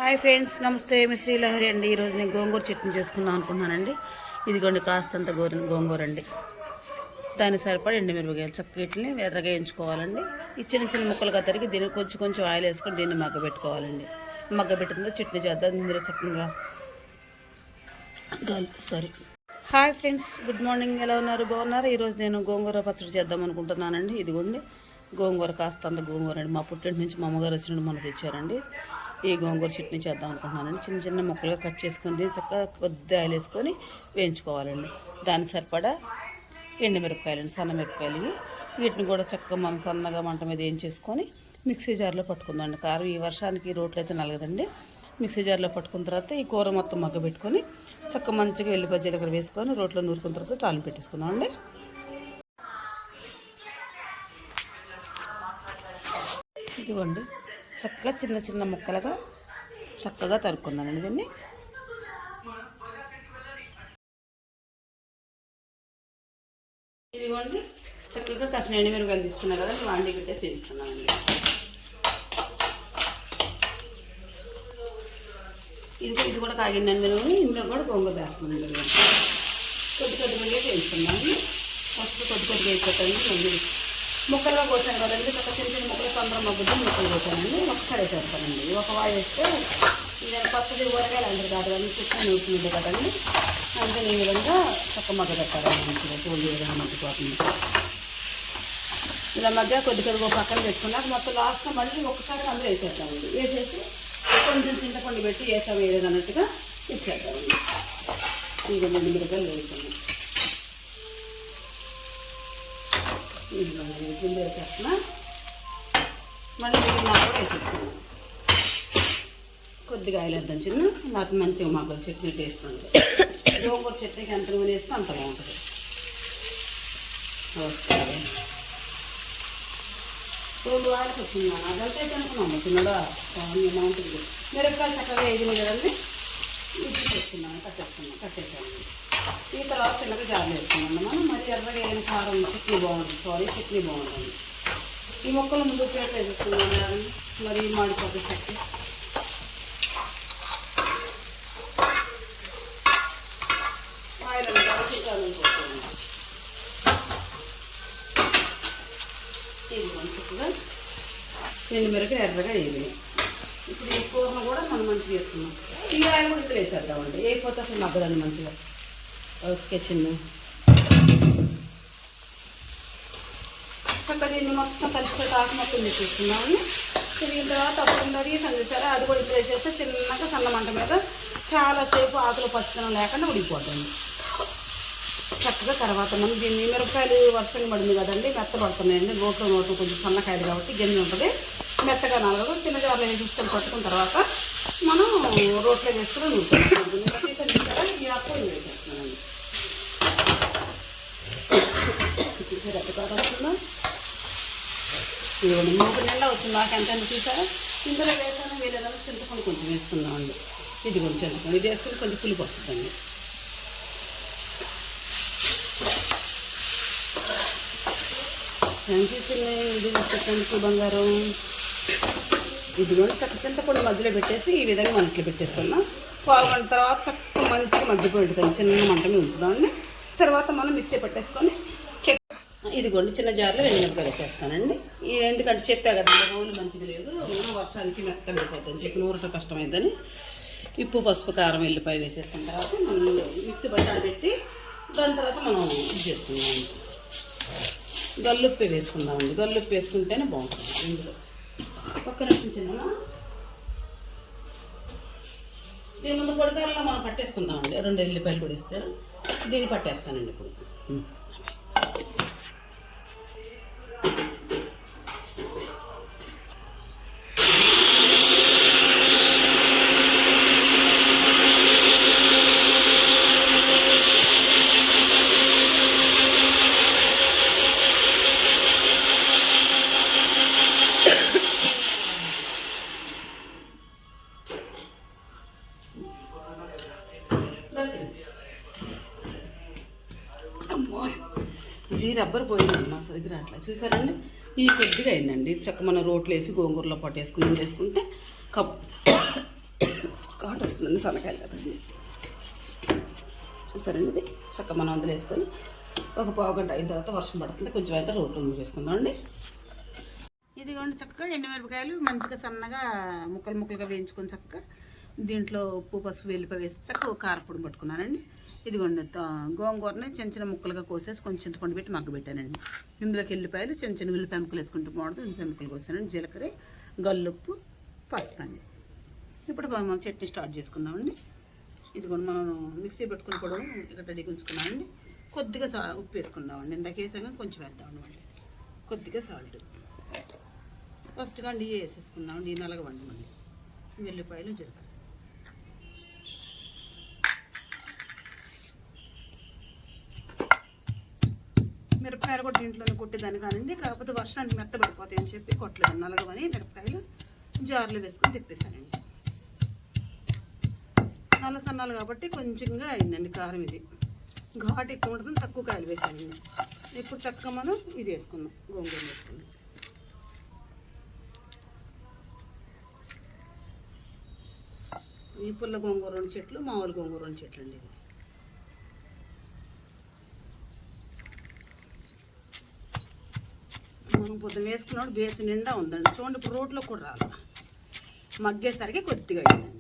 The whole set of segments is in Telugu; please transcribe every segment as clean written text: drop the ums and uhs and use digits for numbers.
హాయ్ ఫ్రెండ్స్, నమస్తే. మీ శ్రీలహరి అండి. ఈరోజు నేను గోంగూర చట్నీ చేసుకుందాం అనుకుంటున్నానండి. ఇదిగోండి కాస్తంత గోంగూర అండి. దాని సరిపడి ఎండుమిరపకాయలు చక్కగా వీటిని ఎర్రగా వేయించుకోవాలండి. ఈ చిన్న చిన్న ముక్కలుగా తరిగి దీన్ని కొంచెం ఆయిల్ వేసుకొని దీన్ని మగ్గబెట్టుకోవాలండి. మగ్గబెట్టిన చట్నీ చేద్దాం. ఇందులో చక్కగా హాయ్ ఫ్రెండ్స్, గుడ్ మార్నింగ్. ఎలా ఉన్నారు? బాగున్నారు? ఈరోజు నేను గోంగూర పచ్చడి చేద్దాం అనుకుంటున్నానండి. ఇదిగోండి గోంగూర, కాస్తంత గోంగూర అండి. మా పుట్టింటి నుంచి మా అమ్మగారు వచ్చినప్పుడు మనకు తెచ్చారండి. ఈ గోంగూర చట్నీ చేద్దాం అనుకుంటున్నానండి. చిన్న చిన్న ముక్కలుగా కట్ చేసుకొని చక్కగా కొద్దిగా ఆయిల్ వేసుకొని వేయించుకోవాలండి. దానికి సరిపడా ఎండుమిరపకాయలండి, సన్న మిరపకాయలు. వీటిని కూడా చక్కగా మనం సన్నగా మంట మీద వేయించేసుకొని మిక్సీ జార్లో పట్టుకుందామండి. కారం ఈ వర్షానికి రోట్లు అయితే నలగదండి. మిక్సీ జార్లో పట్టుకున్న తర్వాత ఈ కూర మొత్తం మగ్గబెట్టుకొని చక్కగా మంచిగా ఎల్లిపాయ జీలకర్ర వేసుకొని రోట్లో నూరుకున్న తర్వాత తాలింపు పెట్టేసుకుందామండి. ఇదిగోండి చక్కగా చిన్న చిన్న ముక్కలుగా చక్కగా తరుక్కుందామండి. దీన్ని ఇదిగోండి చక్కగా కాసిన ఎండుమిరపకాయలు తీసుకున్నా కదా, వాండి పెట్టేసి వేస్తున్నానండి. ఇది కూడా కాగిందండి. మీరు ఇందులో కూడా గోంగూర వేస్తున్నానండి. కొద్దిగా వేస్తున్నాను. ఫస్ట్ కొద్దిగా వేసుకోవటానికి ముక్కలుగా కోసాను కదండి. ఒక చిన్న చిన్న ముక్కలు తొందరగా మగ్గుద్ది ముక్కలు కోసానండి. ఒకసారి చేస్తానండి. ఒక వాయి వేస్తే ఇది పచ్చడి ఊరగాయలు అందరు కాదు కానీ చికెన్ నూరుతుంది కదండి. అందుకని ఈ విధంగా చక్క మగ్గ పెట్టాలండి. మంచిగా తోలు విధంగా మగ్గిపోతుంది. ఇలా మధ్య కొద్దిగా పక్కన పెట్టుకున్నాక మొత్తం లాస్ట్గా మళ్ళీ ఒక్కసారి అందులో వేసేస్తామండి. వేసేసి కొంచెం చింతపండు పెట్టి వేసాము ఏదైనా అన్నట్టుగా ఇచ్చేద్దామండి. ఇంకా 2 మిరపకాయలు వేసుకున్నాం. కింద వేసేస్తున్నా. మళ్ళీ మిగిలిన కూడా వేసేస్తున్నాను. కొద్దిగా ఆయిల్ వేద్దాం చిన్న. నాకు మంచిగా మాకు చట్నీ టేస్ట్ ఉంటుంది. గోంగూర చట్నీకి ఎంత నూనె వేస్తే అంత బాగుంటుంది. ఓకే, 2 ఆయిల్స్ వచ్చిందాను. అదంతా అయితే అనుకున్నాము చిన్నగా బాగుంటుంది. మిరపకాయలు చక్కగా వేగినాయి కదండి. ఇది వేసుకున్నాను, కట్టేసాను. ఈ తర్వాత చిన్నగా జార్లు వేసుకున్నాను. మనం మరి ఎర్రగా వేగిన కారం చట్నీ బాగుంటుంది. చట్నీ బాగుంటుంది. ఈ మొక్కలు ముందు ప్లేట్ వేసుకున్నాను. మరి మాడిపోతుంది చట్నీ. ఆయిల్ చక్కగా ఎండుమిరపకాయ ఎర్రగా వేయాలి. ఇప్పుడు ఈ కూరను కూడా మనం మంచిగా వేసుకున్నాం. ఈ ఆయిల్ కూడా ఇందులో వేసేద్దామండి. వేయకపోతే అసలు మగ్గదండి మంచిగా. ఓకే చిన్న చక్కగా దీన్ని మొత్తం కలిసిపోయి ఆకు మొత్తం వేసేసుకున్నామని తిరిగిన తర్వాత అప్పుడు ఉన్నది సందేశారా అది కూడా ఇందులో వేసేస్తే చిన్నగా సన్న మంట మీద చాలాసేపు ఆకులు పచ్చదనం లేకుండా ఉడికిపోతుంది చక్కగా. తర్వాత మనం దీన్ని మిరపకాయలు వర్షం పడింది కదండి, మెత్త పడుతున్నాయండి. నోటు కొంచెం సన్నకాయలు కాబట్టి గిన్నె ఉంటుంది. మెత్తగా నలగదు. చిన్న జార్లో తీసుకొని పట్టుకున్న తర్వాత మనం రోట్లో వేసుకుని నూరుకుంటాం. ఈ ఆకు వేసేస్తున్నానండి. ఇదిగోండి 3 నెలలు వచ్చింది నాకు ఎంత చూసారా. ఇందులో వేసాను వేరేదా చింతపండు కొంచెం వేసుకుందామండి. ఇది కొంచెం చింతపండు ఇది వేసుకుని కొంచెం పులుపు వస్తుందండి. థ్యాంక్ యూ చిన్న. ఇది పెట్టడానికి బంగారం. ఇదిగోండి చక్క చింతపండు మధ్యలో పెట్టేసి ఈ విధంగా మంటలో పెట్టేసుకున్నాం. పావుగంట తర్వాత చక్క మంచిగా మగ్గిపోయింటుంది. చిన్న మంటని ఉంచుదామండి. తర్వాత మనం మిక్సీ పెట్టేసుకొని ఇదిగోండి చిన్న జార్లో ఎండుమిరపకాయలు వేసేస్తానండి. ఎందుకంటే చెప్పా కదండి రోజులు మంచిగా లేదు, వర్షానికి మెత్త పడిపోతుంది. చెప్పి నూరట కష్టమైందని ఉప్పు పసుపు కారం ఎల్లిపాయ వేసేసుకున్న తర్వాత మనం మిక్సీ పట్టాడు పెట్టి దాని తర్వాత మనం ఇది చేసుకుందామండి. గల్లుప్పి వేసుకుందామండి. గల్లుప్పి వేసుకుంటేనే బాగుంటుంది. ఇందులో ఒక్క నిమిషం చిన్న దీని ముందు పొడికారంలో మనం పట్టేసుకుందామండి. 2 ఎల్లిపాయలు కూడా ఇస్తారు. దీన్ని పట్టేస్తానండి ఇప్పుడు. ఇది రబ్బర్ పోయిందండి మా దగ్గర అట్లా చూసారండి. ఈ కొద్దిగా అయిందండి. చక్క మనం రోట్లు వేసి గోంగూరలో పాటు వేసుకుని వేసుకుంటే ఘాటు వస్తుందండి సన్నకాయలు కదండి. చూసారండి, ఇది చక్కగా మనం అందులో వేసుకొని ఒక పావు గంట అయిన తర్వాత వర్షం పడుతుంది, కొంచెం అయితే రోడ్డు చేసుకుందాం అండి. ఇదిగోండి చక్కగా ఎండుమిరపకాయలు మంచిగా సన్నగా ముక్కలు ముక్కలుగా వేయించుకొని చక్కగా దీంట్లో ఉప్పు పసుపు వెల్లిపాయ వేసి చక్కగా కారపొడి పట్టుకున్నానండి. ఇదిగోండి గోంగూరని చిన్న చిన్న ముక్కలుగా కోసేసి కొంచెం చింతపండు పెట్టి మగ్గబెట్టానండి. ఇందులోకి ఎల్లిపాయలు చిన్న చిన్న ఉల్లిపాయ ముక్కలు వేసుకుంటూ బాగుంటుంది. ఉల్లిపాయ ముక్కలు కోసానండి, జీలకర్ర, గల్లుప్పు, పసుపు అండి. ఇప్పుడు మనం చట్నీ స్టార్ట్ చేసుకుందామండి. ఇదిగోండి మనం మిక్సీ పెట్టుకుని కూడా ఇక్కడ రెడీగా ఉంచుకున్నామండి. కొద్దిగా ఉప్పు వేసుకుందామండి, ఇందాక వేసాక కొంచెం వేద్దామండి. మళ్ళీ కొద్దిగా సాల్ట్ ఫస్ట్గా అండి వేసేసుకుందామండి. ఈ నలగవండి మళ్ళీ వెల్లిపాయలు, జీలకర్ర. మిరపకాయలు కూడా దీంట్లోనే కొట్టేదాన్ని కానండి, కాకపోతే వర్షానికి మెత్తబడిపోతాయి అని చెప్పి కొట్టలేదు. నలగవని మిరపకాయలు జార్లో వేసుకొని తిప్పేశానండి. నల్ల సన్నాలు కాబట్టి కొంచెంగా అయిందండి కారం. ఇది ఘాటు ఎక్కువ ఉంటుంది, తక్కువ కాయలు వేసానండి. ఇప్పుడు చక్కగా మనం ఇది వేసుకుందాం, గోంగూర వేసుకుందాం. ఈ పుల్ల గోంగూర 2 చెట్లు, మామూలు గోంగూర 2 చెట్లు అండి. ఇది మనం పొద్దున వేసుకున్నాడు బేసి నిండా ఉందండి. చూడండి ఇప్పుడు రోడ్లో కూడా రాదు, మగ్గేసరికి కొద్దిగా అయిందండి.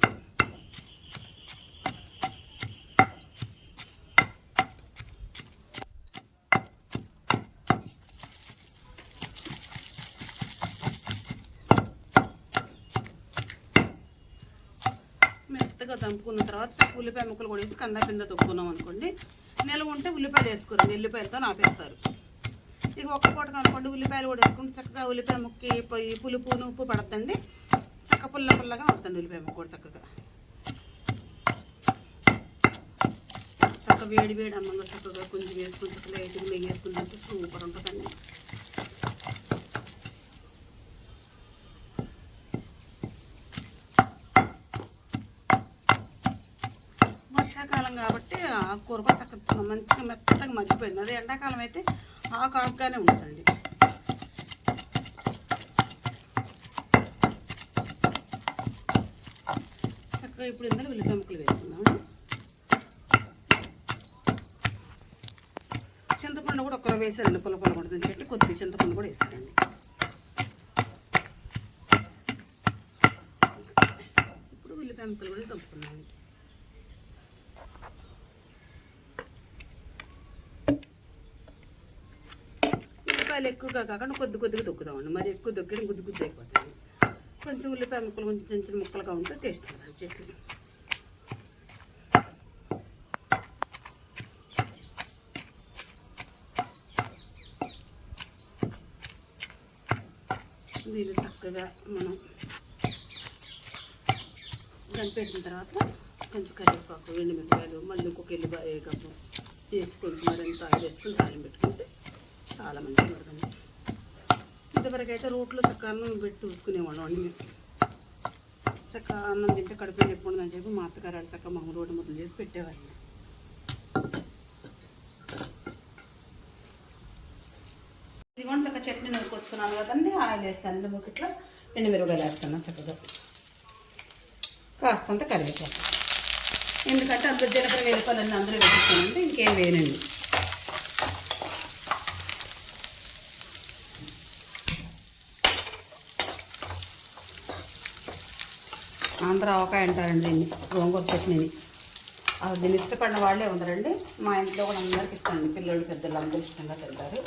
మెత్తగా దంపుకున్న తర్వాత ఉల్లిపాయ ముక్కలు కూడా వేసి కందా పింద తొక్కున్నాం అనుకోండి, నిల్వ ఉంటే ఉల్లిపాయలు వేసుకోరు, ఎల్లిపాయలతో ఆపేస్తారు. ఇక ఒక్క పూట కనుకోండి ఉల్లిపాయలు కూడా వేసుకుంటే చక్కగా ఉల్లిపాయ ముక్కి పులుపు ఉప్పు పడుతుంది, చక్క పుల్లగా అవుతుంది ఉల్లిపాయ ముక్క కూడా చక్కగా. చక్కగా వేడి వేడి అన్నంలో చక్కగా కొంచెం వేసుకుని చక్కగా లైట్గా నెయ్యి వేసుకుని తింటే సూపర్ ఉంటుందండి. వర్షాకాలం కాబట్టి ఆకుకూర చక్కగా మంచిగా మెత్తగా మగ్గిపోయింది. అదే ఎండాకాలం అయితే ఆకుగానే ఉంటుందండి. చక్కగా ఇప్పుడు ఇందులో ఉల్లిపాయ ముక్కలు వేసుకుందామండి. చింతపండు కూడా ఒక్కరు వేసారండి, పుల్ల పడుతుంది చెట్టు కొద్దిగా చింతపండు కూడా వేసారండి. ఇప్పుడు ఉల్లిపాయ ముక్కలు కూడా దంపుకున్నామండి. ఉల్లిపాయలు ఎక్కువగా కాకుండా కొద్దిగా దొక్కుదామండి, మరి ఎక్కువ దొక్కడం గుద్దు అయిపోతుంది. కొంచెం ఉల్లిపాయ ముక్కలు కొంచెం చిన్న చిన్న ముక్కలుగా ఉంటే టేస్ట్ ఉంటుంది చట్నీ. దీన్ని చక్కగా మనం దంపేసిన తర్వాత కొంచెం కరివేపాకు, ఎండుమిరపకాయలు, మళ్ళీ ఇంకొక ఎల్లిపాయ కప్పు వేసి కొంచెం మరింత ఆయిల్ వేసుకొని తాళం పెట్టుకుంటే చాలా మంచిగా ఉంటుందండి. ఇంతవరకు అయితే రోట్లో చక్కగా అన్నం పెట్టి చూసుకునేవాళ్ళం అండి. చక్కగా అన్నం తింటే కడుపు నొప్పి ఉండదని చెప్పి మా అత్తగారు చక్కగా మా రోడ్డు ముద్దలు చేసి పెట్టేవాళ్ళం. ఇదిగోండి చక్కగా చట్నీ నూరుకొచ్చుకున్నాను కదండి. ఆయిల్ వేస్తానండి, ముక్కట్లో ఎండుమిరపకాయలు వేస్తున్నాను చక్కగా, కాస్తంత కరివేపాకు. ఎందుకంటే అందులో జీలకర్ర వెల్లిపాయలన్నీ అందులో వేసేస్తానండి, ఇంకేం వేయనండి. ఆంధ్ర ఆవకాయ అంటారండి దీన్ని, గోంగూర చట్నీని. దీన్ని ఇష్టపడిన వాళ్ళే ఉండరండి, మా ఇంట్లో కూడా అందరికి ఇష్టండి. పిల్లలు పెద్దలు అందరూ ఇష్టంగా తింటారు.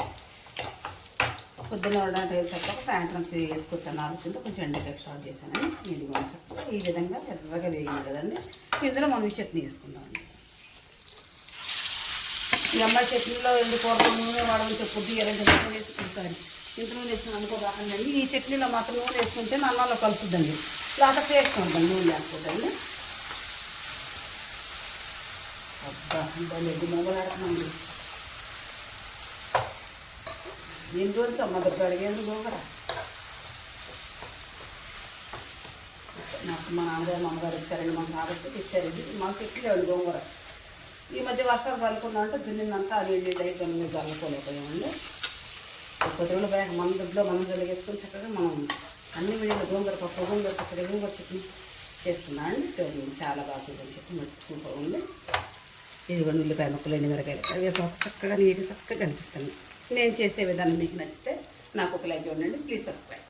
పొద్దున్న వంట వేసాక సాయంత్రం వేసుకొచ్చాను ఆలోచనతో కొంచెం ఎండకాయ స్టార్ట్ చేశానండి. ఇది చక్కగా ఈ విధంగా ఎర్రగా వేయింది కదండి. ఇందులో మనం చట్నీ వేసుకుందామండి. ఈ అమ్మాయి చట్నీలో ఎండు కూరలో నూనె వాడమని పొద్దు ఎర్రగా వేసుకుంటారు. ఇంత నూనె వేసుకుని అనుకోబాకండి. ఈ చట్నీలో మాత్రం నూనె వేసుకుంటే అన్నంలో కలుపుతుందండి, లాగా టేస్ట్ ఉంటుంది నూనె లేకపోతే. అబ్బా లేదు మొగలాడుతున్నాండి. ఎన్ని రోజులు అమ్మగారు అడిగేది గోంగూర. నాకు మా నాన్నగారు మా అమ్మగారు ఇచ్చారండి, మాకు కాబట్టి ఇచ్చారండి. మాకు చెట్లేండి గోంగూర. ఈ మధ్య వర్షాలు కలుపుకుందంటే దున్నిందంతా అది దైత్యం చల్లుకోలేకపోయామండి. కొద్ది రోజులు బ్యాగ్ మన దుడ్లో మనం జరిగేసుకొని చక్కగా మనం అన్ని వేయాలి. గోంగూర పప్పు, గోంగూర పచ్చడి, గోంగూర చట్నీ చేస్తున్నాను అండి. చూడండి చాలా బాగా చూపించి సూపర్ ఉంది. ఇదిగోండి ఉల్లిపాయ ముక్కలు, ఎండుమిరకాయలు, అవి చక్కగా నీట్గా చక్కగా కనిపిస్తుంది. నేను చేసే విధానం మీకు నచ్చితే నాకు ఒక లైక్ ఇవ్వండి. Please subscribe.